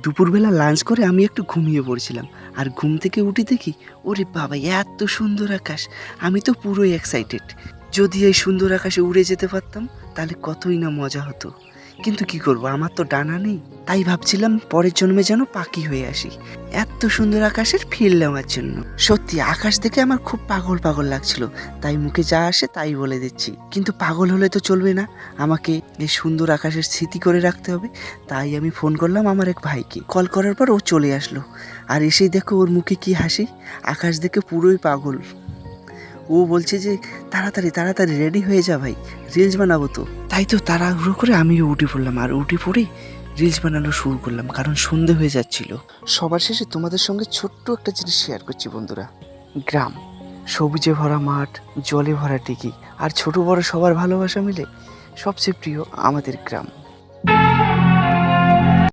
দুপুরবেলা লাঞ্চ করে আমি একটু ঘুমিয়ে পড়ছিলাম, আর ঘুম থেকে উঠে দেখি ওরে বাবা এত সুন্দর আকাশ! আমি তো পুরোই এক্সাইটেড। যদি এই সুন্দর আকাশে উড়ে যেতে পারতাম তাহলে কতই না মজা হতো। কিন্তু কি করব, আমার তো ডানা নেই। তাই ভাবছিলাম পরের জন্মে যেন পাখি হয়ে আসি, এত সুন্দর আকাশের ফিল নেওয়ার জন্য। সত্যি আকাশ দেখে আমার খুব পাগল পাগল লাগছিল, তাই মুখে যা আসে তাই বলে দিচ্ছি। কিন্তু পাগল হলে তো চলবে না, আমাকে এই সুন্দর আকাশের স্মৃতি করে রাখতে হবে। তাই আমি ফোন করলাম আমার এক ভাইকে। কল করার পর ও চলে আসলো, আর এসেই দেখো ওর মুখে কি হাসি! আকাশ দেখে পুরোই পাগল। ও বলছে যে তাড়াতাড়ি তাড়াতাড়ি রেডি হয়ে যা ভাই, রিলস বানাবো তো। তাই তো তাড়াহুড়ো করে আমিও উঠে পড়লাম, আর উঠে পড়ে রিলস বানানো শুরু করলাম, কারণ সন্ধে হয়ে যাচ্ছিল। সবার শেষে তোমাদের সঙ্গে ছোট্ট একটা জিনিস শেয়ার করছি বন্ধুরা। গ্রাম, সবুজে ভরা মাঠ, জলে ভরা টিকি, আর ছোট বড় সবার ভালোবাসা মিলে সবচেয়ে প্রিয় আমাদের গ্রাম।